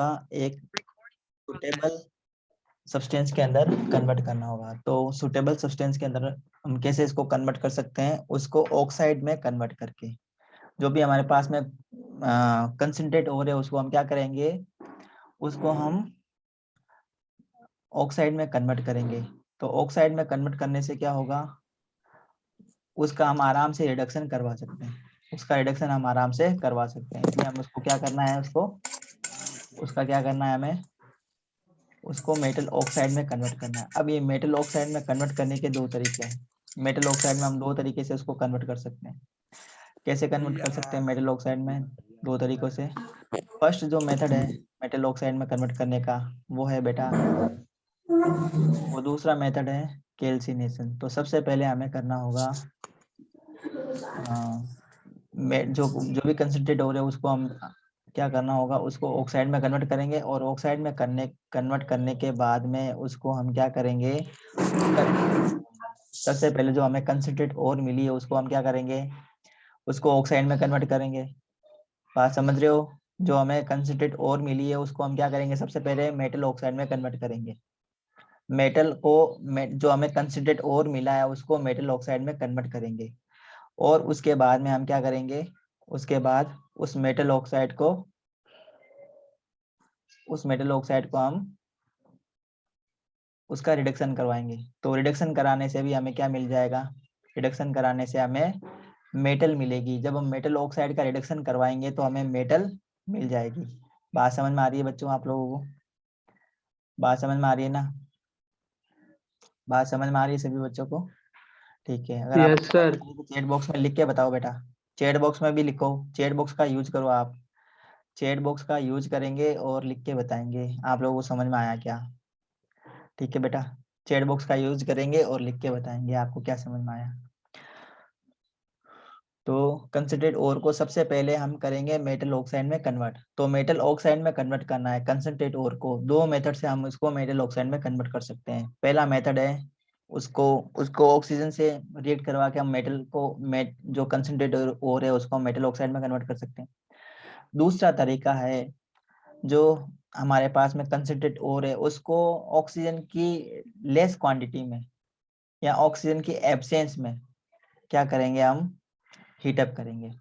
का एक suitable substance के अंदर कन्वर्ट करना होगा। तो सुटेबल सब्सटेंस के अंदर हम कैसे इसको कन्वर्ट कर सकते हैं, उसको ऑक्साइड में कन्वर्ट करके। जो भी हमारे पास में कंसंट्रेट हो रहे उसको हम क्या करेंगे, उसको हम ऑक्साइड में कन्वर्ट करेंगे। तो ऑक्साइड में कन्वर्ट करने से क्या होगा, उसका हम आराम से रिडक्शन करवा सकते हैं, उसका रिडक्शन हम आराम से करवा सकते हैं। इसलिए हम उसको क्या करना है, उसका क्या करना है, हमें उसको मेटल ऑक्साइड में कन्वर्ट करना है। अब ये मेटल ऑक्साइड में कन्वर्ट करने के दो तरीके हैं। मेटल ऑक्साइड में हम दो तरीके से उसको कन्वर्ट कर सकते हैं। कैसे कन्वर्ट कर सकते हैं मेटल ऑक्साइड में? दो तरीकों से। फर्स्ट जो मेथड है मेटल ऑक्साइड में कन्वर्ट करने का, वो है बेटा, वो दूसरा मेथड है कैल्सिनेशन। तो सबसे पहले हमें करना होगा, जो भी कंसंट्रेट हो रहे हैं उसको हम क्या करना होगा, उसको ऑक्साइड में कन्वर्ट करेंगे। और ऑक्साइड में कन्वर्ट करने के बाद में उसको हम क्या करेंगे, सबसे पहले जो हमें कंसंट्रेट और मिली है उसको हम क्या करेंगे, उसको ऑक्साइड में कन्वर्ट करेंगे। बात समझ रहे हो? जो हमें कंसंट्रेट और मिली है उसको हम क्या करेंगे, सबसे पहले मेटल ऑक्साइड में कन्वर्ट करेंगे। जो हमें कंसंट्रेट और मिला है उसको मेटल ऑक्साइड में कन्वर्ट करेंगे। और उसके बाद में हम क्या करेंगे, उसके बाद उस मेटल ऑक्साइड को हम उसका रिडक्शन करवाएंगे। तो रिडक्शन कराने से भी हमें क्या मिल जाएगा, रिडक्शन कराने से हमें मेटल मिलेगी। जब हम मेटल ऑक्साइड का रिडक्शन करवाएंगे तो हमें मेटल मिल जाएगी। बात समझ में आ रही है बच्चों आप लोगों को? बात समझ में आ रही है ना? बात समझ में आ रही है सभी बच्चों को? ठीक है। अगर आप चैट बॉक्स में लिख के बताओ बेटा, चैट बॉक्स में भी लिखो, चैट बॉक्स का यूज करो आप। चैट बॉक्स का यूज करेंगे और लिख के बताएंगे आप लोगों को समझ में आया क्या। ठीक है बेटा, चैट बॉक्स का यूज करेंगे और लिख के बताएंगे आपको क्या समझ में आया। तो कंसंट्रेट ओर को सबसे पहले हम करेंगे मेटल ऑक्साइड में कन्वर्ट। तो मेटल ऑक्साइड में कन्वर्ट करना है कंसंट्रेट ओर को, दो मेथड से हम उसको मेटल ऑक्साइड में कन्वर्ट कर सकते हैं। पहला मेथड है उसको ऑक्सीजन से रिएक्ट करवा के हम जो कंसंट्रेट ओर है उसको मेटल ऑक्साइड में कन्वर्ट कर सकते हैं। दूसरा तरीका है, जो हमारे पास में कंसंट्रेट ओर है उसको ऑक्सीजन की लेस क्वांटिटी में या ऑक्सीजन की एब्सेंस में क्या करेंगे, हम हीटअप करेंगे।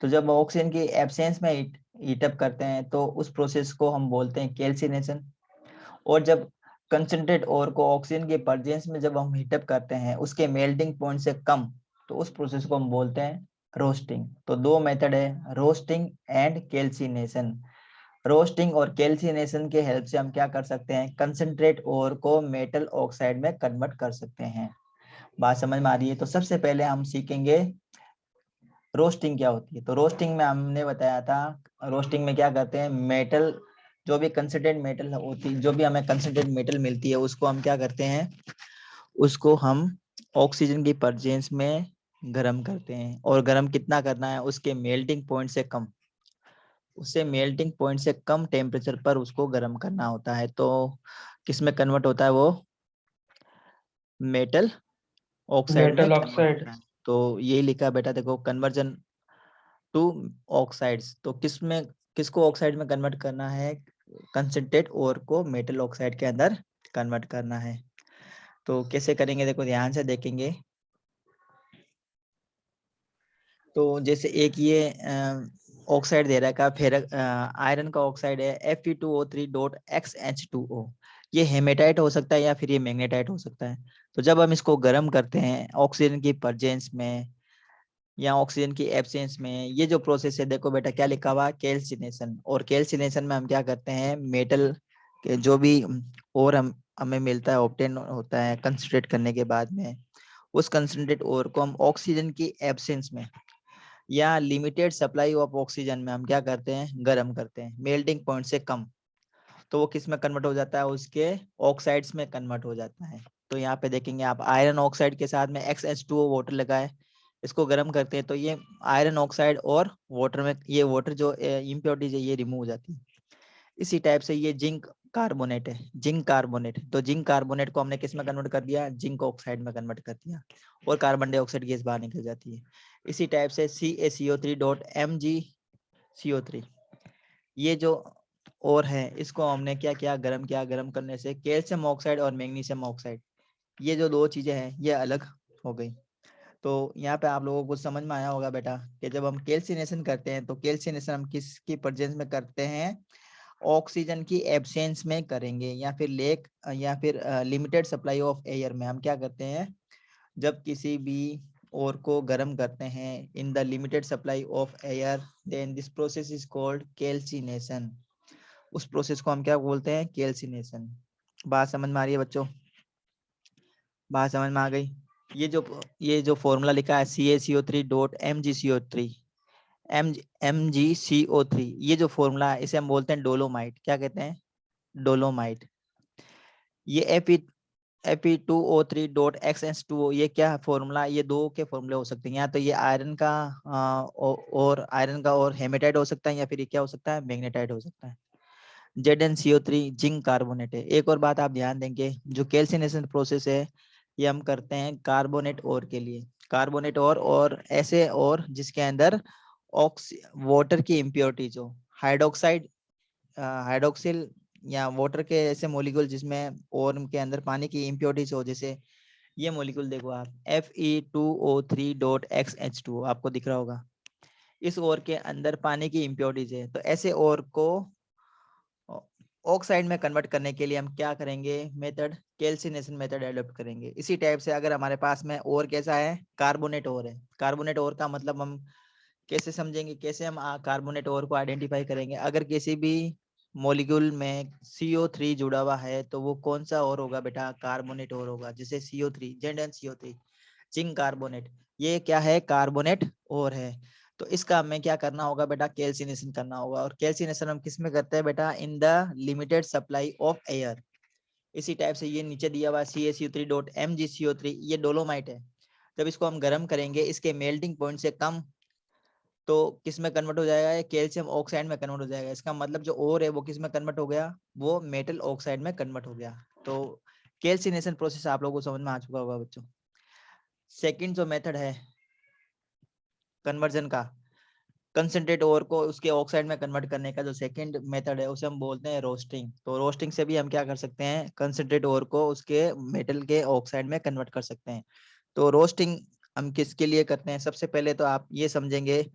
तो जब ऑक्सीजन की एब्सेंस में हीटअप करते हैं तो उस प्रोसेस को हम बोलते हैं कैल्सिनेशन। और जब कंसंट्रेट और को ऑक्सीजन के प्रेजेंस में जब हम हीटअप करते हैं उसके मेल्टिंग पॉइंट से कम, तो उस प्रोसेस को हम बोलते हैं रोस्टिंग। तो दो मेथड है, रोस्टिंग एंड कैल्सिनेशन। रोस्टिंग और कैल्सिनेशन के हेल्प से हम क्या कर सकते हैं, कंसंट्रेट और को मेटल ऑक्साइड में कन्वर्ट कर सकते हैं। बात समझ में आ रही है? तो सबसे पहले हम सीखेंगे रोस्टिंग क्या होती है। तो रोस्टिंग में हमने बताया था, रोस्टिंग में क्या करते हैं, मेटल जो भी कंसंट्रेट मेटल होती है, जो भी हमें कंसंट्रेट मेटल मिलती है उसको हम क्या करते हैं, उसको हम ऑक्सीजन की प्रेजेंस में गर्म करते हैं। और गर्म कितना करना है, उसके मेल्टिंग पॉइंट से कम, उससे मेल्टिंग पॉइंट से कम टेम्परेचर पर उसको गर्म करना होता है। तो किस में कन्वर्ट होता है, वो मेटल ऑक्साइड में कन्वर्ट होता है। तो यही लिखा बेटा, देखो कन्वर्जन टू ऑक्साइड्स। तो किसको ऑक्साइड में कन्वर्ट करना है, कंसंट्रेट और को मेटल ऑक्साइड के अंदर कन्वर्ट करना है। तो कैसे करेंगे, देखो ध्यान से देखेंगे। तो जैसे एक ये ऑक्साइड दे रखा है, आयरन का ऑक्साइड है Fe2O3.XH2O। ये हेमेटाइट हो सकता है या फिर ये मैग्नेटाइट हो सकता है। तो जब हम इसको गर्म करते हैं ऑक्सीजन की प्रेजेंस में या ऑक्सीजन की एब्सेंस में, ये जो प्रोसेस है देखो बेटा क्या लिखा हुआ, कैल्सिनेशन। और कैल्सिनेशन में हम क्या करते हैं, मेटल के जो भी और हमें मिलता है, ऑब्टेन होता है कंसंट्रेट करने के बाद में, उस कंसंट्रेट और को हम ऑक्सीजन की एब्सेंस में या लिमिटेड सप्लाई ऑफ ऑक्सीजन में हम क्या करते हैं, गर्म करते हैं मेल्टिंग पॉइंट से कम। तो वो किस में कन्वर्ट हो जाता है, उसके ऑक्साइड्स में कन्वर्ट हो जाता है। तो यहाँ पे देखेंगे आप, आयरन ऑक्साइड के साथ में XH2O वाटर लगा है, इसको गर्म करते हैं तो ये आयरन ऑक्साइड और वाटर में, ये वाटर जो इम्प्योरिटीज है ये रिमूव हो जाती है। इसी टाइप से ये जिंक कार्बोनेट है, जिंक कार्बोनेट। तो जिंक कार्बोनेट को हमने किस में कन्वर्ट कर दिया, जिंक ऑक्साइड में कन्वर्ट कर दिया, और कार्बन डाइऑक्साइड गैस बाहर निकल जाती है। इसी टाइप से CaCO3.MgCO3, ये जो और है, इसको हमने क्या किया, गर्म किया। गर्म करने से कैल्शियम ऑक्साइड और मैग्नीशियम ऑक्साइड, ये जो दो चीजें हैं ये अलग हो गई। तो यहाँ पे आप लोगों को समझ में आया होगा बेटा कि जब हम कैल्सिनेशन करते हैं तो कैल्सिनेशन हम किसकी प्रेजेंस में करते हैं, ऑक्सीजन की एब्सेंस में करेंगे, या फिर लिमिटेड सप्लाई ऑफ एयर में हम क्या करते हैं, जब किसी भी और को गर्म करते हैं in the limited supply of air, then this process is called calcination. उस प्रोसेस को हम क्या बोलते हैं, कैल्सिनेशन। बात समझ में आ रही है बच्चों, बात समझ में आ गई। ये जो फॉर्मूला लिखा है CaCO3.MgCO3, MgCO3, ये जो फॉर्मूला है इसे हम बोलते हैं डोलोमाइट। क्या कहते हैं, डोलोमाइट। ये Fe2O3.XH2O, ये क्या है फॉर्मूला, ये दो के फॉर्मूले हो सकते हैं, या तो ये आयरन का और हेमेटाइट हो सकता है, या फिर ये क्या हो सकता है, मैग्नेटाइट हो सकता है। ZnCO3 जिंक कार्बोनेट है। एक और बात आप ध्यान देंगे, जो कैल्सिनेशन प्रोसेस है ये हम करते हैं कार्बोनेट ओर के लिए। कार्बोनेट और ऐसे और जिसके अंदर वाटर की इम्प्योरिटीज हो, हाइड्रोक्साइड, हाइड्रोक्सिल या वाटर के ऐसे मॉलिक्यूल जिसमें और के अंदर पानी की इम्प्योरिटीज हो। जैसे ये मॉलिक्यूल देखो आप, Fe2O3.XH2O, आपको दिख रहा होगा। इस ओर के अंदर पानी की इम्प्योरिटीज है, तो ऐसे ओर को ऑक्साइड में कन्वर्ट करने के लिए हम क्या करेंगे, मेथड कैल्सिनेशन मेथड एडॉप्ट करेंगे। इसी टाइप से अगर हमारे पास में और कैसा है, कार्बोनेट और है। कार्बोनेट और का मतलब हम कैसे समझेंगे, कैसे हम कार्बोनेट और को आइडेंटिफाई करेंगे। अगर किसी भी मॉलिक्यूल में CO3 जुड़ा हुआ है तो वो कौन सा और होगा बेटा, कार्बोनेट और होगा। जैसे CO3, ZnCO3, जिंक कार्बोनेट, ये क्या है, कार्बोनेट और है। तो इसका हमें क्या करना होगा बेटा, कैल्सिनेशन करना होगा। और कैल्सिनेशन हम किस में करते हैं बेटा, इन the limited supply of air. इसी टाइप से ये नीचे दिया हुआ CaCO3.MgCO3, ये डोलोमाइट है। जब इसको हम गर्म करेंगे इसके मेल्टिंग पॉइंट से कम, तो किस में कन्वर्ट हो जाएगा, ये कैल्शियम ऑक्साइड में कन्वर्ट हो जाएगा। इसका मतलब जो ओर है वो किस में कन्वर्ट हो गया, वो मेटल ऑक्साइड में कन्वर्ट हो गया। तो कैल्सिनेशन प्रोसेस आप लोगों को समझ में आ चुका होगा बच्चों। सेकंड जो मेथड है कन्वर्जन का, कंसंट्रेट ओर को उसके ऑक्साइड में कन्वर्ट करने का जो सेकंड मेथड है उसे हम बोलते हैं रोस्टिंग। तो रोस्टिंग से भी हम क्या कर सकते हैं, कंसंट्रेट ओर को उसके मेटल के ऑक्साइड में कन्वर्ट कर सकते हैं। तो रोस्टिंग हम किसके लिए करते हैं, सबसे पहले तो आप ये समझेंगे,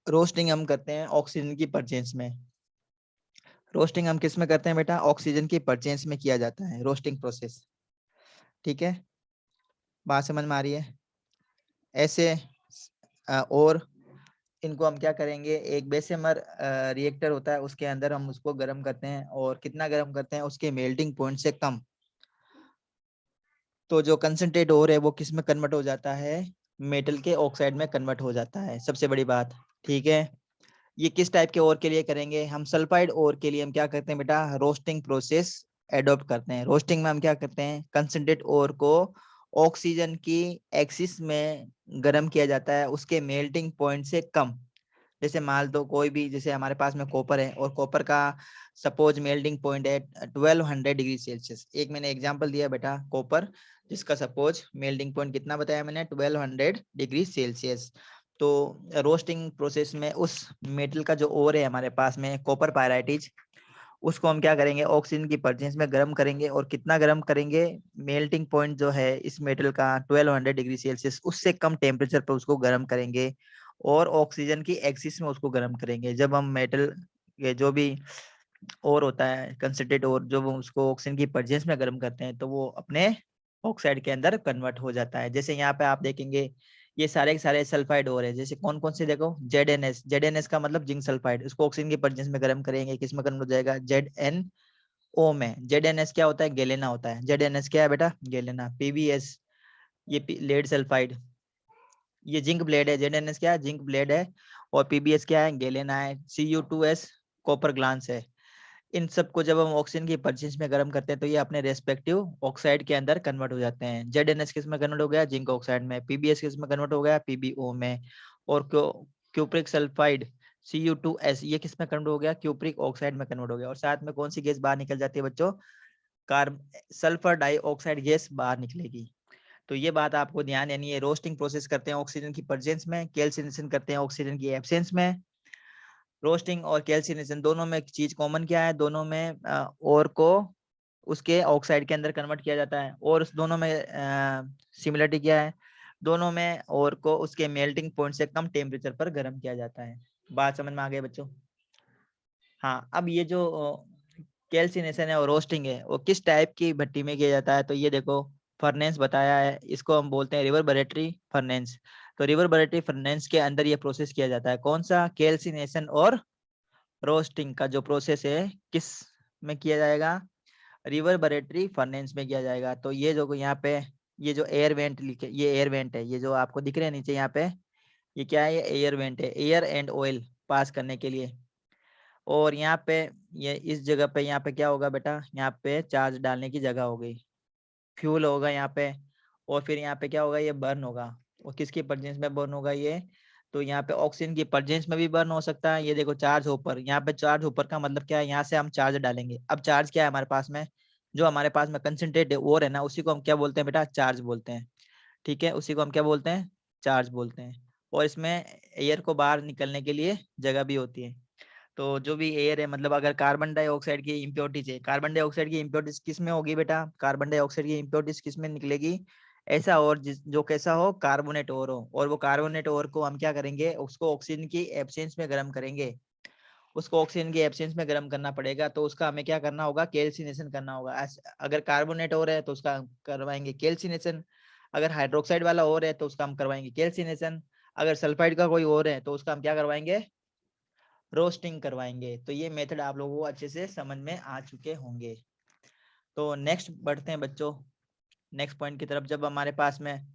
रोस्टिंग हम करते हैं ऑक्सीजन की परचेंस में। रोस्टिंग हम किस में करते हैं बेटा, ऑक्सीजन की परचेंस में किया जाता है रोस्टिंग प्रोसेस। ठीक है, बात समझ में आ रही है। ऐसे और इनको हम क्या करेंगे, एक बेशमर रिएक्टर होता है उसके अंदर हम उसको गर्म करते हैं, और कितना गर्म करते हैं, उसके मेल्टिंग पॉइंट से कम। तो जो कंसंट्रेट और है वो किस में कन्वर्ट हो जाता है, मेटल के ऑक्साइड में कन्वर्ट हो जाता है, सबसे बड़ी बात। ठीक है, ये किस टाइप के ओर के लिए करेंगे, हम सल्फाइड ओर के लिए हम क्या करते हैं बेटा, रोस्टिंग प्रोसेस एडॉप्ट करते हैं। रोस्टिंग में हम क्या करते हैं, कंसंट्रेट ओर को ऑक्सीजन की एक्सिस में गर्म किया जाता है उसके मेल्टिंग पॉइंट से कम। जैसे मान लो कोई भी, जैसे हमारे पास में कॉपर है और कॉपर का सपोज मेल्टिंग पॉइंट है 1200 डिग्री सेल्सियस। एक मैंने एग्जांपल दिया बेटा कॉपर, जिसका सपोज मेल्टिंग पॉइंट कितना बताया मैंने, 1200 डिग्री सेल्सियस। तो रोस्टिंग प्रोसेस में उस मेटल का जो ओर है हमारे पास में कॉपर पायराइटिज, उसको हम क्या करेंगे, ऑक्सीजन की प्रेजेंस में गर्म करेंगे। और कितना गर्म करेंगे, मेल्टिंग पॉइंट जो है इस मेटल का 1200 डिग्री सेल्सियस, उससे कम टेम्परेचर पर उसको गर्म करेंगे, और ऑक्सीजन की एक्सिस में उसको गर्म करेंगे। जब हम मेटल ये जो भी और होता है कंसंट्रेट और, जो वो उसको ऑक्सीजन की प्रेजेंस में गर्म करते हैं तो वो अपने ऑक्साइड के अंदर कन्वर्ट हो जाता है। जैसे यहाँ पे आप देखेंगे ये सारे के सारे सल्फाइड और है। जैसे कौन कौन से देखो, ZnS, ZnS का मतलब जिंक सल्फाइड, उसको ऑक्सीजन की प्रेजेंस में गर्म करेंगे, किस में कन्वर्ट हो जाएगा, ZnO में। ZnS क्या होता है, गैलेना होता है। ZnS क्या है बेटा, गैलेना। PbS, ये लेड सल्फाइड, ये जिंक ब्लेड है। ZnS क्या है, जिंक ब्लेड है। और PbS क्या है, गैलेना है। Cu2S कॉपर ग्लांस है। इन सबको जब हम ऑक्सीजन की परचेंस में गर्म करते हैं तो ये अपने रेस्पेक्टिव ऑक्साइड के अंदर कन्वर्ट हो जाते हैं। ZnS किस में कन्वर्ट हो गया, जिंक ऑक्साइड में। PbS किस में कन्वर्ट हो गया, PbO में। और क्यूप्रिक सल्फाइड Cu2S, ये किस में कन्वर्ट हो गया, क्यूप्रिक ऑक्साइड में कन्वर्ट हो गया। और साथ में कौन सी गैस बाहर निकल जाती है बच्चों, सल्फर डाइऑक्साइड गैस बाहर निकलेगी। तो ये बात आपको ध्यान देनी है। रोस्टिंग प्रोसेस करते हैं ऑक्सीजन की प्रेजेंस में, कैल्सिनेशन करते हैं ऑक्सीजन की एब्सेंस में। रोस्टिंग और कैल्सिनेशन दोनों में एक चीज कॉमन क्या है, दोनों में ओर को उसके ऑक्साइड के अंदर कन्वर्ट किया जाता है, और उस दोनों में सिमिलरिटी क्या है, दोनों में ओर को उसके मेल्टिंग पॉइंट से कम टेम्परेचर पर गर्म किया जाता है। बात समझ में आ गई बच्चों? हाँ, अब ये जो कैल्सिनेशन है और रोस्टिंग है वो किस टाइप की भट्टी में किया जाता है, तो ये देखो फर्नेंस बताया है, इसको हम बोलते हैं रिवर्बरेटरी फर्नेंस। तो रिवर्बरेटरी फर्नेंस के अंदर ये प्रोसेस किया जाता है, कौन सा, कैल्सिनेशन और रोस्टिंग का जो प्रोसेस है किस में किया जाएगा, रिवर्बरेटरी फर्नेंस में किया जाएगा। तो ये जो यहाँ पे ये जो एयर वेंट लिखे, ये एयर वेंट है, ये जो आपको दिख रहे हैं नीचे यहाँ पे, ये क्या है, ये एयर वेंट है, एयर एंड ऑयल पास करने के लिए। और यहाँ पे ये इस जगह पे यहाँ पे क्या होगा बेटा, यहाँ पे चार्ज डालने की जगह हो गई, फ्यूल होगा यहाँ पे, और फिर यहाँ पे क्या होगा, ये बर्न होगा। और किसकी प्रेजेंस में बर्न होगा ये, तो यहाँ पे ऑक्सीजन की प्रेजेंस में भी बर्न हो सकता है। ये देखो चार्ज ऊपर, यहाँ पे चार्ज ऊपर का मतलब क्या है, यहाँ से हम चार्ज डालेंगे। अब चार्ज क्या है हमारे पास में, जो हमारे पास में कंसंट्रेट और है ना, उसी को हम क्या बोलते हैं बेटा, चार्ज बोलते हैं। ठीक है, उसी को हम क्या बोलते हैं, चार्ज बोलते हैं। और इसमें एयर को बाहर निकलने के लिए जगह भी होती है। तो जो भी एयर है, मतलब अगर कार्बन डाइऑक्साइड की इम्प्योरिटीज है, कार्बन डाइऑक्साइड की इम्प्योरिटीज किस में होगी बेटा, कार्बन डाइऑक्साइड की इम्प्योरिटीज किस में निकलेगी, ऐसा और जो कैसा हो, कार्बोनेट और हो, और वो कार्बोनेट और को हम क्या करेंगे, उसको ऑक्सीजन की एब्सेंस में गर्म करेंगे। उसको ऑक्सीजन की एब्सेंस में गर्म करना पड़ेगा, तो उसका हमें क्या करना होगा, कैल्सिनेशन करना होगा। अगर कार्बोनेट और है तो उसका करवाएंगे कैल्सिनेशन, अगर हाइड्रोक्साइड वाला और है तो उसका हम करवाएंगे कैल्सिनेशन, अगर सल्फाइड का कोई और है तो उसका हम क्या करवाएंगे, रोस्टिंग करवाएंगे। तो ये मेथड आप लोगों को अच्छे से समझ में आ चुके होंगे। तो नेक्स्ट बढ़ते हैं बच्चों, नेक्स्ट पॉइंट की तरफ। जब हमारे पास में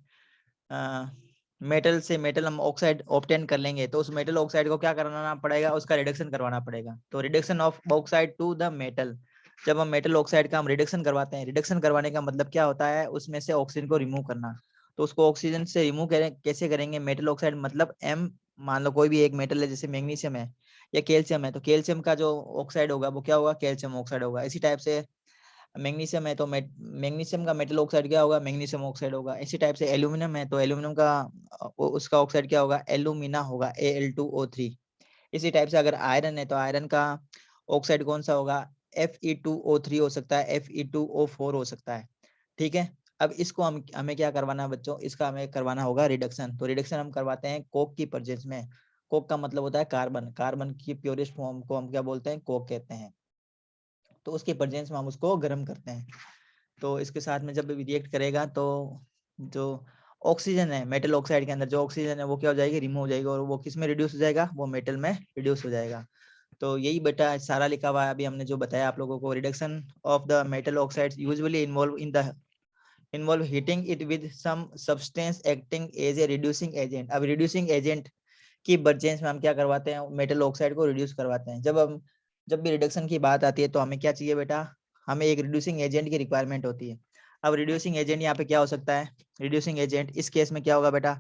मेटल से मेटल हम ऑक्साइड ऑब्टेन कर लेंगे, तो उस मेटल ऑक्साइड को क्या कराना पड़ेगा, उसका रिडक्शन करवाना पड़ेगा। तो reduction of oxide to the metal, जब हम मेटल ऑक्साइड का हम रिडक्शन करवाते हैं, रिडक्शन करवाने का मतलब क्या होता है, उसमें से ऑक्सीजन को रिमूव करना। तो उसको ऑक्सीजन से रिमूव करें, कैसे करेंगे, मेटल ऑक्साइड मतलब एम, मान लो कोई भी एक मेटल है, जैसे मैग्नीशियम है या कैल्शियम है, तो कैल्शियम का जो ऑक्साइड होगा वो क्या होगा, कैल्शियम ऑक्साइड होगा। इसी टाइप से मैग्नीशियम है तो मैग्नीशियम का मेटल ऑक्साइड क्या होगा, मैग्नीशियम ऑक्साइड होगा। इसी टाइप से एल्यूमिनियम है तो एल्यूमिनियम का उसका ऑक्साइड क्या होगा, एल्यूमिना होगा, Al2O3। इसी टाइप से अगर आयरन है तो आयरन का ऑक्साइड कौन सा होगा, Fe2O3 हो सकता है, Fe2O4 हो सकता है। ठीक है, अब इसको हम हमें क्या करवाना है बच्चों, इसका हमें करवाना होगा रिडक्शन। तो रिडक्शन हम करवाते हैं कोक की प्रेजेंस में। कोक का मतलब होता है कार्बन, कार्बन की प्योरेस्ट फॉर्म को हम क्या बोलते हैं, कोक कहते हैं। तो उसके प्रेजेंस में हम उसको गर्म करते हैं। तो इसके साथ में जब भी रिएक्ट करेगा तो जो ऑक्सीजन है मेटल ऑक्साइड के अंदर, जो ऑक्सीजन है वो क्या हो जाएगी, रिमूव हो जाएगी, और वो किस में रिड्यूस हो जाएगा, वो मेटल में रिड्यूस हो जाएगा। तो यही बेटा सारा लिखा हुआ है अभी हमने जो बताया आप लोगों को। Reduction of the metal oxides usually involve heating it with some substance acting as a reducing agent. अब रिड्यूसिंग एजेंट की प्रेजेंस में हम क्या करवाते हैं, मेटल ऑक्साइड को रिड्यूस करवाते हैं। जब भी रिडक्शन की बात आती है तो हमें क्या चाहिए बेटा, हमें एक रिड्यूसिंग एजेंट की रिक्वायरमेंट होती है। अब रिड्यूसिंग एजेंट यहाँ पे क्या हो सकता है, रिड्यूसिंग एजेंट इस केस में क्या होगा बेटा,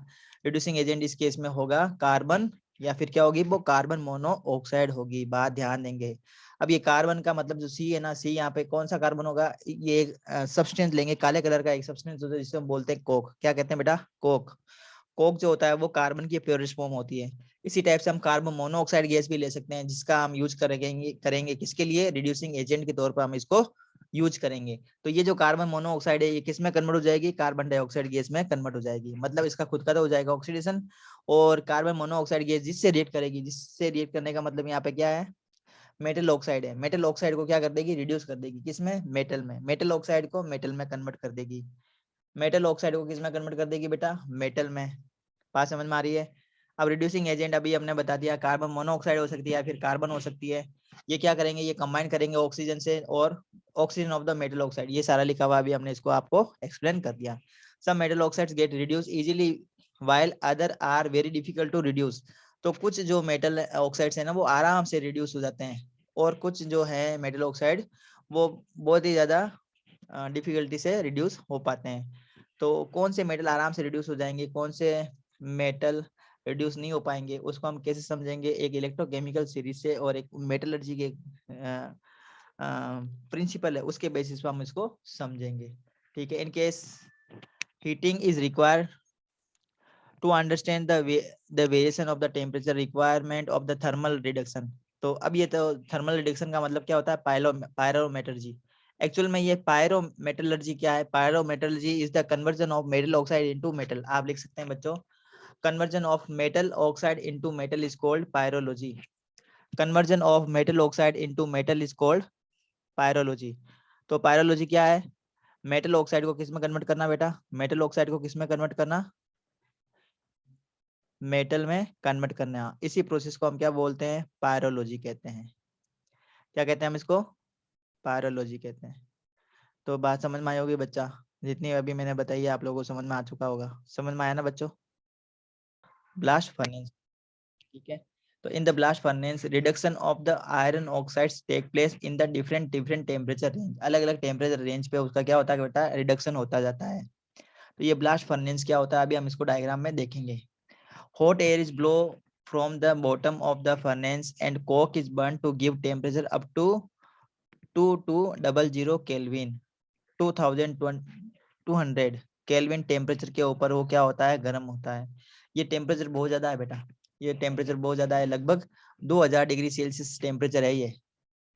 रिड्यूसिंग एजेंट इस केस में होगा कार्बन, या फिर क्या होगी, वो कार्बन मोनोऑक्साइड होगी। बात ध्यान देंगे। अब ये कार्बन का मतलब जो सी है ना, सी यहाँ पे कौन सा कार्बन होगा, ये एक सब्सटेंस लेंगे, काले कलर का एक सब्सटेंस होता है जिसे हम बोलते हैं कोक। क्या कहते हैं बेटा, कोक। कोक जो होता है वो कार्बन की प्योरेस्ट फॉर्म होती है। इसी टाइप से हम कार्बन मोनोऑक्साइड गैस भी ले सकते हैं, जिसका हम यूज करेंगे किसके लिए, रिड्यूसिंग एजेंट के तौर पर हम इसको यूज करेंगे। तो ये जो कार्बन मोनोऑक्साइड है ये किस में कन्वर्ट हो जाएगी, कार्बन डाइऑक्साइड गैस में कन्वर्ट हो जाएगी। मतलब इसका खुद का तो हो जाएगा ऑक्सीडेशन, और कार्बन मोनोऑक्साइड गैस जिससे रिएक्ट करेगी, जिससे रिएक्ट करने का मतलब यहाँ पे क्या है, मेटल ऑक्साइड है। मेटल ऑक्साइड को क्या कर देगी, रिड्यूस कर देगी, किसमें, मेटल में। मेटल ऑक्साइड को मेटल में कन्वर्ट कर देगी। मेटल ऑक्साइड को किस में कन्वर्ट कर देगी बेटा, मेटल में। बात समझ में आ रही है। अब रिड्यूसिंग एजेंट अभी हमने बता दिया, कार्बन मोनोऑक्साइड हो सकती है या फिर कार्बन हो सकती है। ये क्या करेंगे, ये कंबाइन करेंगे ऑक्सीजन से, और oxygen of the metal oxide, ये सारा लिखा हुआ अभी हमने इसको आपको एक्सप्लेन कर दिया। Some metal oxides get reduce easily while other are very difficult to reduce. तो कुछ जो मेटल ऑक्साइड्स है ना वो आराम से रिड्यूस हो जाते हैं, और कुछ जो है मेटल ऑक्साइड वो बहुत ही ज्यादा डिफिकल्टी से रिड्यूस हो पाते हैं। तो कौन से मेटल आराम से रिड्यूस हो जाएंगे, कौन से मेटल रिड्यूस नहीं हो पाएंगे, उसको हम कैसे समझेंगे, एक इलेक्ट्रोकेमिकल सीरीज से और एक मेटलर्जी के प्रिंसिपल है उसके बेसिस पर हम इसको समझेंगे। ठीक है, in case heating is required to understand the variation of the temperature requirement of the thermal reduction. तो अब ये तो थर्मल रिडक्शन का मतलब क्या होता है, पायरोमेटलर्जी। एक्चुअल में ये पायरोमेटलर्जी क्या है, pyrometallurgy is the conversion of metal oxide into metal. आप लिख सकते हैं बच्चों, conversion of metal oxide into metal is called pyrology। conversion of metal oxide into metal is called pyrology। तो पायरोलॉजी क्या है, मेटल ऑक्साइड को किस में कन्वर्ट करना बेटा, मेटल ऑक्साइड को किस में कन्वर्ट करना, मेटल में कन्वर्ट करना। इसी प्रोसेस को हम क्या बोलते हैं, पायरोलॉजी कहते हैं। क्या कहते हैं हम इसको, पायरोलॉजी कहते हैं। तो बात समझ में आई होगी बच्चा, जितनी अभी मैंने बताई है आप लोगों को समझ में आ चुका होगा। समझ में आया ना बच्चों। ब्लास्ट फर्नेस, ठीक है। तो in the blast furnace reduction of the iron oxides take place in the different different temperature range. अलग अलग टेम्परेचर रेंज पे उसका क्या होता है बेटा, रिडक्शन होता जाता है। तो ये ब्लास्ट फर्नेस क्या होता है, अभी हम इसको डायग्राम में देखेंगे। Hot air is blow from the bottom of the furnace and coke is burn to give temperature up to 2200 kelvin, 2200 kelvin temperature के ऊपर वो क्या होता है, गर्म होता है। ये टेम्परेचर बहुत ज्यादा है बेटा, ये टेम्परेचर बहुत ज्यादा है, लगभग 2000 डिग्री सेल्सियस टेम्परेचर है ये,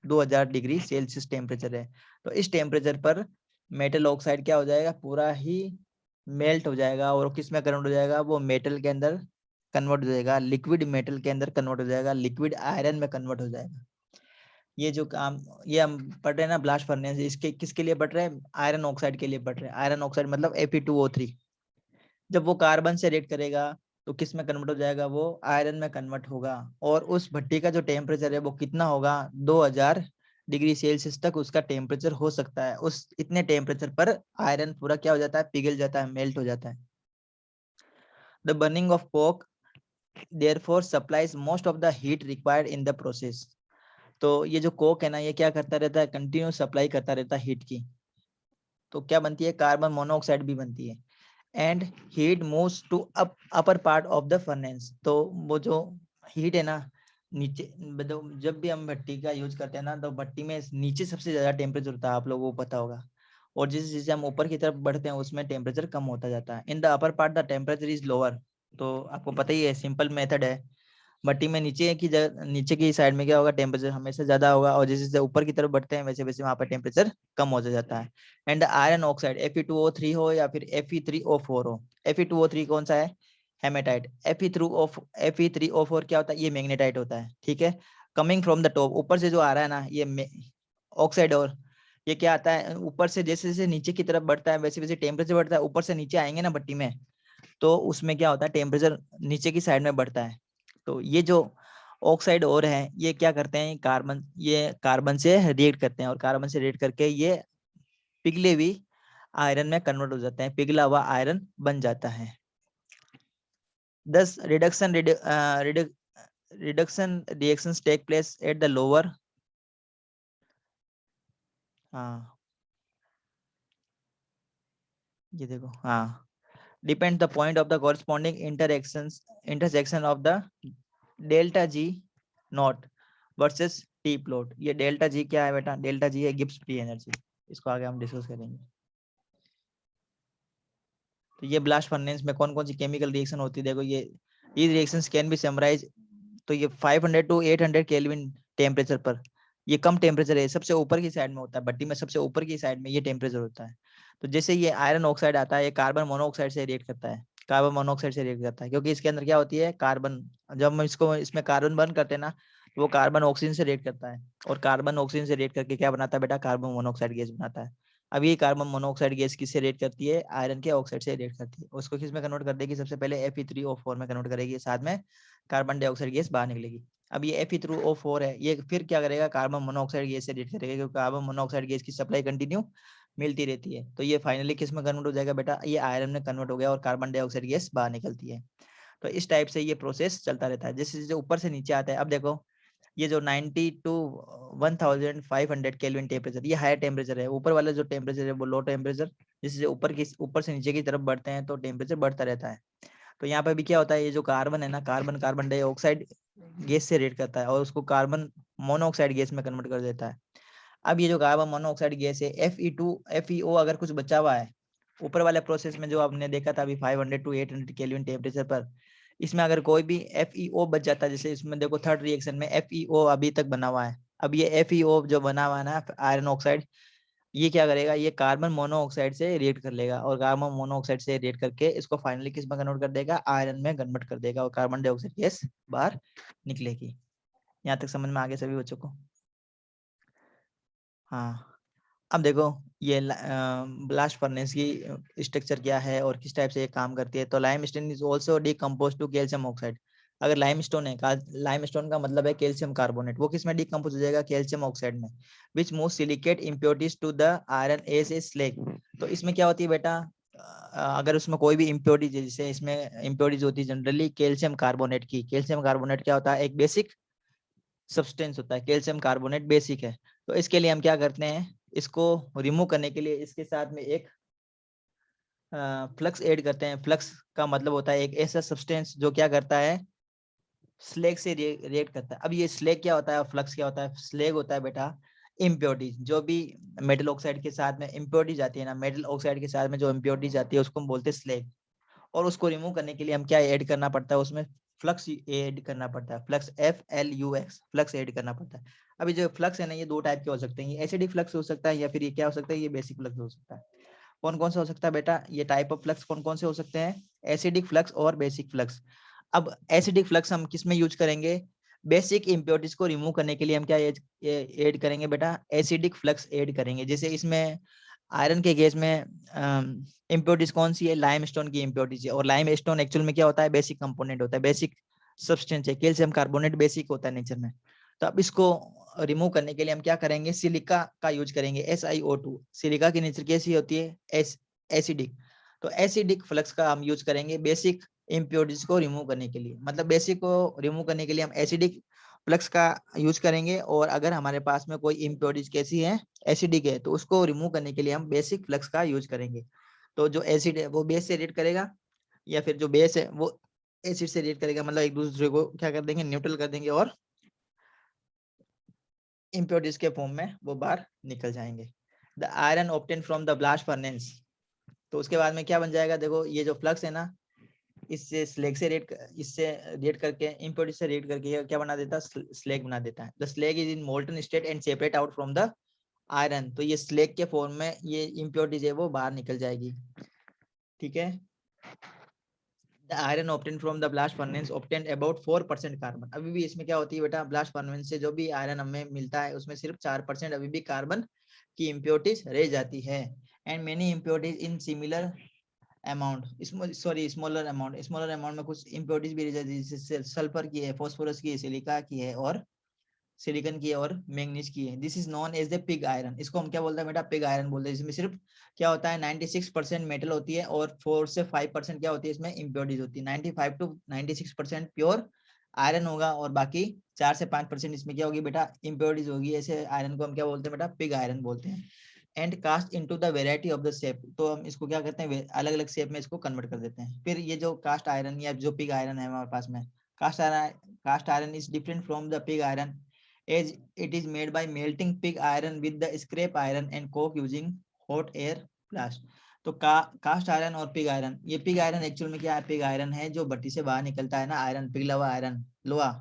2000 डिग्री सेल्सियस टेम्परेचर है। तो इस टेम्परेचर पर मेटल ऑक्साइड क्या हो जाएगा, पूरा ही मेल्ट हो जाएगा और किस में कन्वर्ट हो जाएगा, वो मेटल के अंदर कन्वर्ट हो जाएगा, लिक्विड मेटल के अंदर कन्वर्ट हो जाएगा, लिक्विड आयरन में कन्वर्ट हो जाएगा। ये जो काम ये हम पढ़ रहे हैं ना ब्लास्ट फर्नेस, इसके किसके लिए पढ़ रहे हैं, आयरन ऑक्साइड के लिए पढ़ रहे हैं। आयरन ऑक्साइड मतलब Fe2O3, जब वो कार्बन से रिएक्ट करेगा तो किस में कन्वर्ट हो जाएगा, वो आयरन में कन्वर्ट होगा। और उस भट्टी का जो टेम्परेचर है वो कितना होगा, 2000 डिग्री सेल्सियस तक उसका टेम्परेचर हो सकता है। उस इतने टेम्परेचर पर आयरन पूरा क्या हो जाता है, पिघल जाता है, मेल्ट हो जाता है। The burning of Coke therefore supplies most of the heat required in the process. तो ये जो कोक है ना, ये क्या करता रहता है, कंटिन्यू सप्लाई करता रहता है हीट की। तो क्या बनती है, कार्बन मोनोऑक्साइड भी बनती है। And heat moves to upper part of the furnace. तो वो जो हीट है ना, नीचे मतलब जब भी हम भट्टी का यूज करते हैं ना, तो भट्टी में नीचे सबसे ज्यादा टेम्परेचर होता है, आप लोगों को पता होगा। और जैसे जैसे हम ऊपर की तरफ बढ़ते हैं उसमें टेम्परेचर कम होता जाता है। In the upper part the temperature is lower. तो आपको पता ही है, सिंपल मेथड है। भट्टी में नीचे की साइड में क्या होगा, टेम्परेचर हमेशा ज्यादा होगा, और जैसे जैसे ऊपर की तरफ बढ़ते हैं वैसे वैसे वहां पर टेम्परेचर कम हो जाता है। एंड आयरन ऑक्साइड Fe2O3 हो या फिर Fe3O4 हो। Fe2O3 कौन सा है, हेमेटाइट। Fe3O4 क्या होता है, ये मैग्नेटाइट होता है, ठीक है। कमिंग फ्रॉम द टॉप, ऊपर से जो आ रहा है ना ये ऑक्साइड, और ये क्या आता है ऊपर से, जैसे जैसे नीचे की तरफ बढ़ता है वैसे वैसे टेम्परेचर बढ़ता है। ऊपर से नीचे आएंगे ना भट्टी में, तो उसमें क्या होता है, टेम्परेचर नीचे की साइड में बढ़ता है। तो ये जो ऑक्साइड और है ये क्या करते हैं, ये कार्बन से रिएक्ट करते हैं, और कार्बन से रिएक्ट करके ये पिघले हुई आयरन में कन्वर्ट हो जाते हैं, पिघला हुआ आयरन बन जाता है। दस reduction reactions take place at the lower, हाँ ये देखो, हाँ, depend the point of the corresponding intersection of the delta G nought versus T plot. ये डेल्टा जी क्या है बेटा, डेल्टा जी है गिब्स फ्री एनर्जी। इसको आगे हम डिस्कस करेंगे। तो ये ब्लास्ट फर्नेस में कौन कौन सी केमिकल रिएक्शन होती है, देखो ये रिएक्शंस कैन बी समराइज। तो ये 500 टू 800 केल्विन टेम्परेचर पर, ये कम टेम्परेचर है, सबसे ऊपर की साइड में होता है भट्टी में, सबसे ऊपर की साइड में ये टेम्परेचर होता है। तो जैसे ये आयरन ऑक्साइड आता है, ये कार्बन मोनोऑक्साइड से रिएक्ट करता है, कार्बन मोनोऑक्साइड से रिएक्ट करता है, क्योंकि इसके अंदर क्या होती है, कार्बन। जब हम इसमें कार्बन बर्न करते हैं ना, तो वो कार्बन ऑक्सीजन से रिएक्ट करता है, और कार्बन ऑक्सीजन से रिएक्ट करके क्या बनाता है बेटा, कार्बन मोनोऑक्साइड गैस बनाता है। अब ये कार्बन मोनोऑक्साइड गैस किससे रिएक्ट करती है, आयरन के ऑक्साइड से रिएक्ट करती है। उसको किस में कन्वर्ट कर देगी, सबसे पहले Fe3O4 में कन्वर्ट करेगी, साथ में कार्बन डाइऑक्साइड गैस बाहर निकलेगी। अब ये Fe3O4 है, ये फिर क्या करेगा, कार्बन मोनोऑक्साइड गैस से रिएक्ट करेगा, क्योंकि कार्बन मोनोऑक्साइड गैस की सप्लाई कंटिन्यू मिलती रहती है। तो ये फाइनली किस में कन्वर्ट हो जाएगा बेटा, ये आयरन में कन्वर्ट हो गया, और कार्बन डाइऑक्साइड गैस बाहर निकलती है। तो इस टाइप से ये प्रोसेस चलता रहता है, जैसे जैसे ऊपर से नीचे आता है। अब देखो ये जो 90 टू 1500 केल्विन टेम्परेचर, ये हायर टेम्परेचर है। ऊपर वाला जो टेम्परेचर है वो लो टेम्परेचर, जैसे ऊपर से नीचे की तरफ बढ़ते हैं तो टेम्परेचर बढ़ता रहता है। तो यहाँ पे भी क्या होता है, ये जो कार्बन है ना, कार्बन कार्बन डाइऑक्साइड गैस से रिएक्ट करता है, और उसको कार्बन मोनोऑक्साइड गैस में कन्वर्ट कर देता है। अब ये जो कार्बन मोनोऑक्साइड गैस है, FeO अगर कुछ बचा हुआ है, ऊपर वाले प्रोसेस में जो आपने देखा था अभी 500 टू 800 केल्विन टेम्परेचर पर, इसमें अगर कोई भी FeO बच जाता है, जैसे इसमें देखो थर्ड रिएक्शन में FeO अभी तक बना हुआ है, अब ये FeO जो बना हुआ है ना आयरन ऑक्साइड, ये क्या करेगा, ये कार्बन मोनोऑक्साइड से रिएक्ट कर लेगा और कार्बन मोनोऑक्साइड से रिएक्ट करके इसको फाइनली किस में कन्वर्ट कर देगा, आयरन में कन्वर्ट कर देगा और कार्बन डाइऑक्साइड गैस बाहर निकलेगी। यहाँ तक समझ में आ गया सभी बच्चों को? हाँ, अब देखो ये ब्लास्ट फर्नेस की स्ट्रक्चर क्या है और किस टाइप से ये काम करती है। तो limestone is also decompose to calcium oxide. अगर लाइमस्टोन है, लाइमस्टोन का मतलब है कैल्शियम कार्बोनेट, वो किस में डिकम्पोज हो जाएगा, कैल्शियम ऑक्साइड में, which move silicate impurities to the iron as a slag. तो इसमें क्या होती है बेटा, अगर उसमें कोई भी इम्प्योरिटीज, जैसे इसमें इम्प्योरिटीज होती है जनरली कैल्शियम कार्बोनेट की। कैल्शियम कार्बोनेट क्या होता है, एक बेसिक सब्सटेंस होता है, कैल्शियम कार्बोनेट बेसिक है। तो इसके लिए हम क्या करते हैं, इसको रिमूव करने के लिए इसके साथ में एक फ्लक्स ऐड करते हैं। फ्लक्स का मतलब होता है एक ऐसा सब्सटेंस जो क्या करता है, स्लैग से रिएक्ट करता है। अब ये स्लैग क्या होता है और फ्लक्स क्या होता है, स्लैग होता है बेटा इम्प्योरिटीज, जो भी मेटल ऑक्साइड के साथ में इम्प्योरिटी जाती है ना, मेटल ऑक्साइड के साथ में जो इम्प्योरिटी जाती है उसको हम बोलते हैं स्लैग। और उसको रिमूव करने के लिए हम क्या ऐड करना पड़ता है, उसमें फ्लक्स ऐड करना पड़ता है, फ्लक्स FLUX फ्लक्स ऐड करना पड़ता है। अभी जो फ्लक्स है ना, ये दो टाइप के हो सकते हैं, ये एसिडिक फ्लक्स हो सकता है या फिर ये क्या हो सकता है, ये बेसिक फ्लक्स हो सकता है। कौन कौन सा हो सकता है बेटा, ये टाइप ऑफ फ्लक्स कौन कौन से हो सकते हैं, एसिडिक फ्लक्स और बेसिक फ्लक्स। अब एसिडिक फ्लक्स हम किस में यूज करेंगे, बेसिक इम्प्योरिटीज को रिमूव करने के लिए हम क्या ऐड करेंगे बेटा, एसिडिक फ्लक्स ऐड करेंगे। जैसे इसमें आयरन के गैस में इम्प्योरिटीज कौन सी है, लाइमस्टोन की इम्प्योरिटीज है। और लाइमस्टोन एक्चुअल में क्या होता है, बेसिक कंपोनेंट होता है, बेसिक सब्सटेंस है, कैल्शियम कार्बोनेट बेसिक होता है नेचर में। तो अब इसको रिमूव करने के लिए हम क्या करेंगे, सिलिका का यूज करेंगे, SiO2। सिलिका की नेचर कैसी होती है, एसिडिक। तो एसिडिक फ्लक्स का हम यूज करेंगे बेसिक इम्प्योरिटीज को रिमूव करने के लिए। मतलब बेसिक को रिमूव करने के लिए हम एसिडिक फ्लक्स का यूज करेंगे, और अगर हमारे पास में कोई इम्प्योरिटीज कैसी है, एसिडिक है, तो उसको रिमूव करने के लिए हम बेसिक फ्लक्स का यूज करेंगे। तो जो एसिड है वो बेस से रिएक्ट करेगा, या फिर जो बेस है वो एसिड से रिएक्ट करेगा, मतलब एक दूसरे को क्या कर देंगे, न्यूट्रल कर देंगे और इम्प्योरिटीज के फॉर्म में वो बाहर निकल जाएंगे। The iron obtain from the blast furnace. तो उसके बाद में क्या बन जाएगा, देखो ये जो फ्लक्स है ना, इससे स्लैग से इससे रिएक्ट करके इम्प्योरिटी से रिएक्ट करके क्या बना देता है, स्लैग बना देता है। The slag is in molten state and separate out from the iron. तो ये स्लैग के फॉर्म में ये इम्प्योरिटीज है वो बाहर निकल जाएगी, ठीक है। The iron obtain from the blast furnace obtain about 4% carbon. अभी भी इसमें क्या होती है बेटा, ब्लास्ट फर्नेस से जो भी आयरन हमें मिलता है उसमें सिर्फ 4% अभी भी कार्बन की इम्प्योरिटीज रह जाती है। And many impurities in similar amount, smaller amount में कुछ इम्प्योरिटीज भी रह जाती है, जैसे सल्फर की है, फास्फोरस की है, सिलिका की है और सिलिकन की है और मैंगनीज की है। This is known as the pig iron. इसको हम क्या बोलते हैं बेटा, पिग आयरन बोलते हैं। इसमें सिर्फ क्या होता है, 96% मेटल होती है और 4 से 5% क्या होती है, इसमें इम्प्योरिटीज होती है। 95 टू 96% प्योर आयरन होगा और बाकी 4 से 5% इसमें क्या होगी बेटा, इम्प्योरिटीज होगी। ऐसे आयरन को हम क्या बोलते हैं बेटा, पिग आयरन बोलते हैं। And cast into the variety of the shape. तो हम इसको क्या करते हैं, अलग अलग शेप में इसको कन्वर्ट कर देते हैं। फिर ये जो कास्ट आयरन या जो पिग आयरन है हमारे पास में, cast iron is different from the pig iron as it is made by melting pig iron with the scrap iron and coke using hot air blast। तो कास्ट आयरन और pig iron, ये pig iron actual में क्या है, pig iron है जो भट्टी से बाहर निकलता है ना, आयरन पिघला हुआ आयरन लोहा,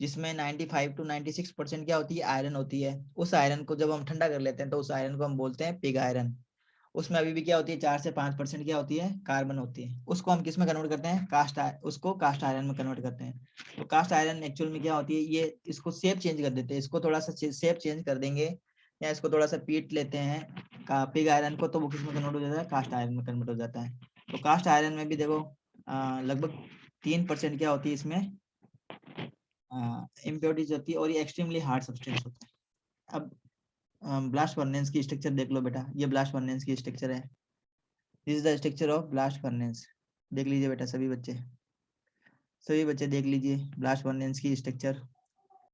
जिसमें 95 टू 96% क्या होती है, आयरन होती है। उस आयरन को जब हम ठंडा कर लेते हैं तो उस आयरन को हम बोलते हैं पिग आयरन। उसमें अभी भी क्या होती है, 4 से 5% क्या होती है, कार्बन होती है। उसको हम किस में कन्वर्ट करते हैं, उसको कास्ट आयरन में कन्वर्ट करते हैं। तो कास्ट आयरन एक्चुअल में क्या होती है, ये इसको शेप चेंज कर देते हैं, इसको थोड़ा सा शेप चेंज कर देंगे या इसको थोड़ा सा पीट लेते हैं पिग आयरन को, तो वो किस में कन्वर्ट हो जाता है, कास्ट आयरन में कन्वर्ट हो जाता है। तो कास्ट आयरन में भी देखो लगभग 3% क्या होती है इसमें इम्प्योरिटीज होती है और ये एक्सट्रीमली हार्ड सब्सटेंस होता है। अब ब्लास्ट फर्नेस की स्ट्रक्चर देख लो बेटा, ये ब्लास्ट फर्नेस की स्ट्रक्चर है। This is the structure of blast furnace. देख लीजिए बेटा, सभी बच्चे देख लीजिए ब्लास्ट फर्नेस की स्ट्रक्चर।